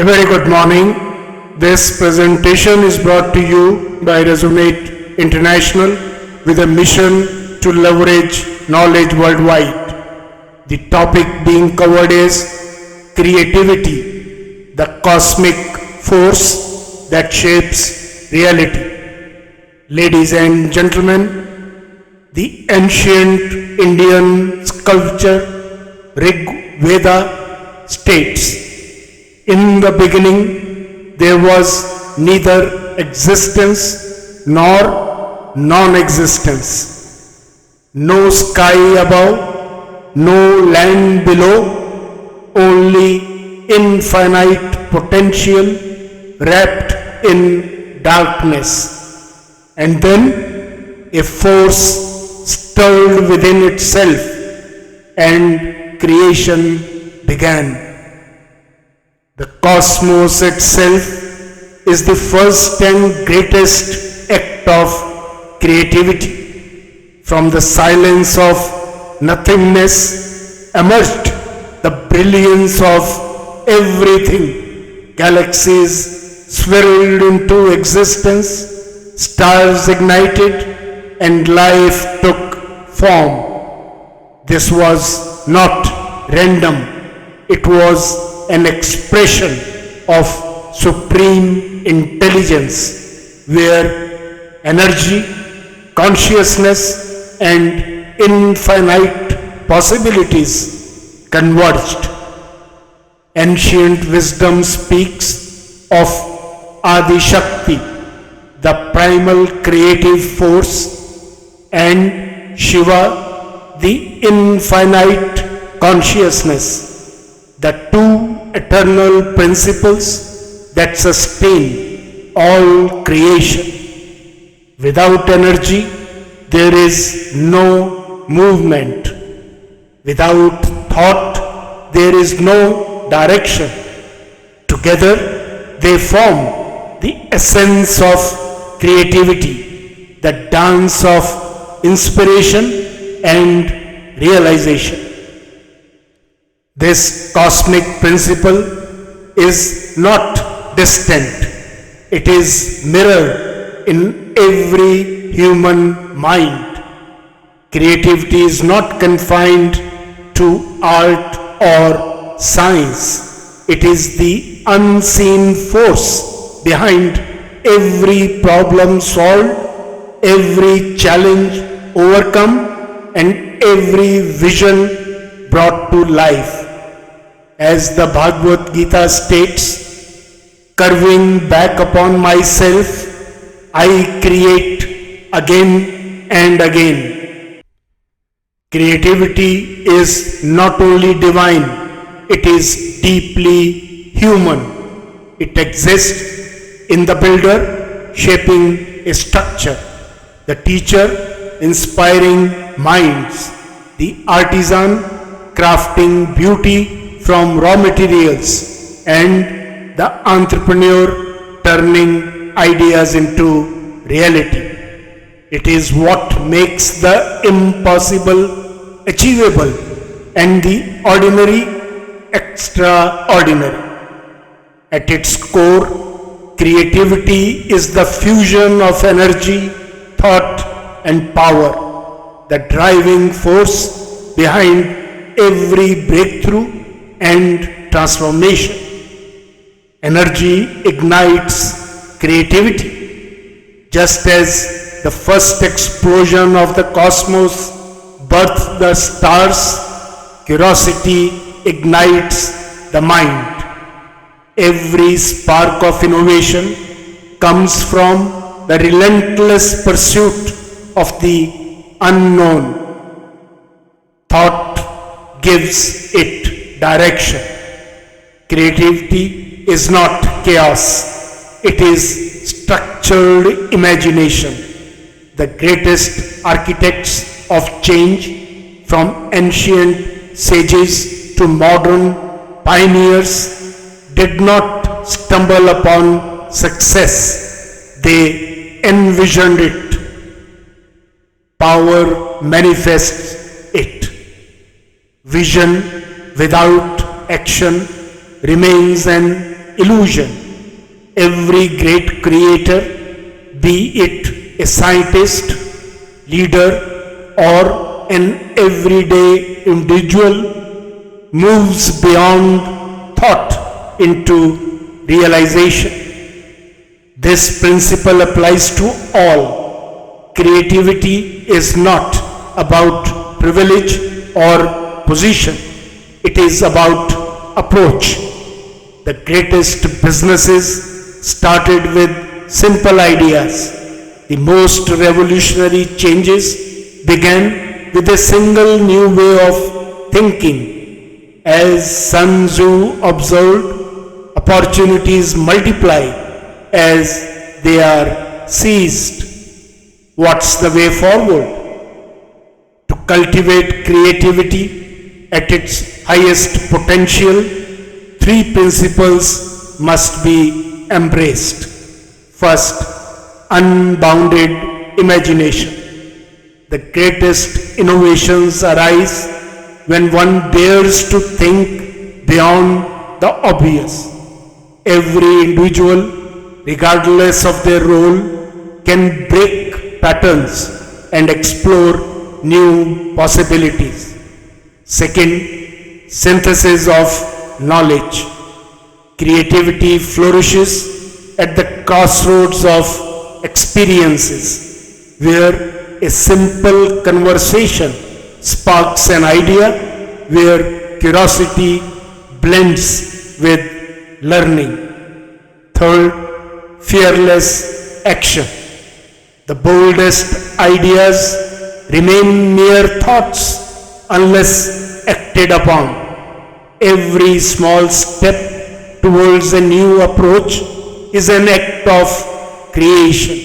A very good morning. This presentation is brought to you by Resonate International with a mission to leverage knowledge worldwide. The topic being covered is creativity, the cosmic force that shapes reality. Ladies and gentlemen, the ancient Indian sculpture Rig Veda states, "In the beginning there was neither existence nor non-existence. No sky above, no land below, only infinite potential wrapped in darkness. And then a force stirred within itself and creation began." The cosmos itself is the first and greatest act of creativity. From the silence of nothingness emerged the brilliance of everything. Galaxies swirled into existence, stars ignited, and life took form. This was not random. It was an expression of supreme intelligence, where energy, consciousness, and infinite possibilities converged. Ancient wisdom speaks of Adi Shakti, the primal creative force, and Shiva, the infinite consciousness, the two eternal principles that sustain all creation. Without energy, there is no movement. Without thought, there is no direction. Together, they form the essence of creativity, the dance of inspiration and realization. This cosmic principle is not distant. It is mirrored in every human mind. Creativity is not confined to art or science. It is the unseen force behind every problem solved, every challenge overcome, and every vision brought to life. As the Bhagavad Gita states, "Curving back upon myself, I create again and again." Creativity is not only divine, it is deeply human. It exists in the builder, shaping a structure, the teacher, inspiring minds, the artisan, crafting beauty from raw materials, and the entrepreneur turning ideas into reality. It is what makes the impossible achievable and the ordinary extraordinary. At its core, creativity is the fusion of energy, thought, and power, the driving force behind every breakthrough and transformation. Energy ignites creativity. Just as the first explosion of the cosmos birthed the stars, curiosity ignites the mind. Every spark of innovation comes from the relentless pursuit of the unknown. Thought gives it direction. Creativity is not chaos, it is structured imagination. The greatest architects of change, from ancient sages to modern pioneers, did not stumble upon success, they envisioned it. Power manifests it. Vision without action remains an illusion. Every great creator, be it a scientist, leader, or an everyday individual, moves beyond thought into realization. This principle applies to all. Creativity is not about privilege or position. It is about approach. The greatest businesses started with simple ideas. The most revolutionary changes began with a single new way of thinking. As Sun Tzu observed, opportunities multiply as they are seized. What's the way forward? To cultivate creativity at its highest potential, three principles must be embraced. First, unbounded imagination. The greatest innovations arise when one dares to think beyond the obvious. Every individual, regardless of their role, can break patterns and explore new possibilities. Second, synthesis of knowledge. Creativity flourishes at the crossroads of experiences, where a simple conversation sparks an idea, where curiosity blends with learning. Third, fearless action. The boldest ideas remain mere thoughts unless acted upon. Every small step towards a new approach is an act of creation.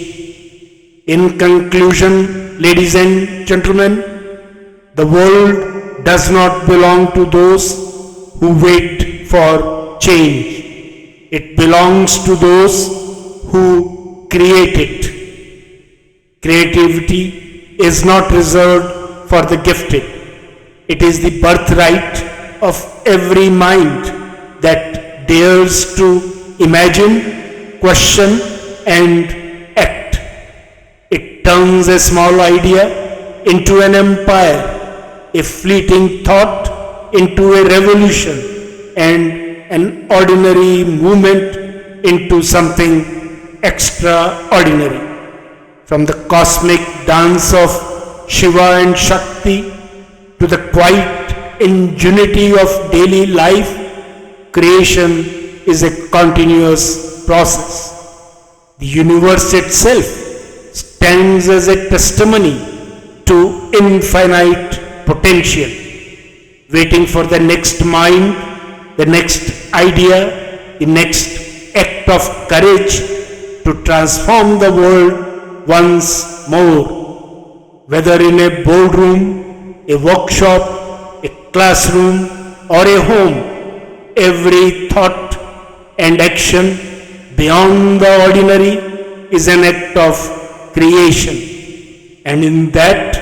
In conclusion, ladies and gentlemen, the world does not belong to those who wait for change. It belongs to those who create it. Creativity is not reserved for the gifted. It is the birthright of every mind that dares to imagine, question, and act. It turns a small idea into an empire, a fleeting thought into a revolution, and an ordinary movement into something extraordinary. From the cosmic dance of Shiva and Shakti to the quiet ingenuity of daily life, creation is a continuous process. The universe itself stands as a testimony to infinite potential, waiting for the next mind, the next idea, the next act of courage to transform the world once more. Whether in a boardroom, a workshop, a classroom, or a home, every thought and action beyond the ordinary is an act of creation. And in that,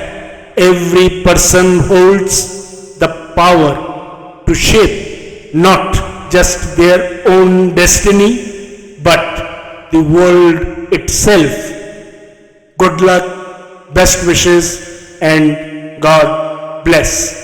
every person holds the power to shape not just their own destiny, but the world itself. Good luck, best wishes, and God bless.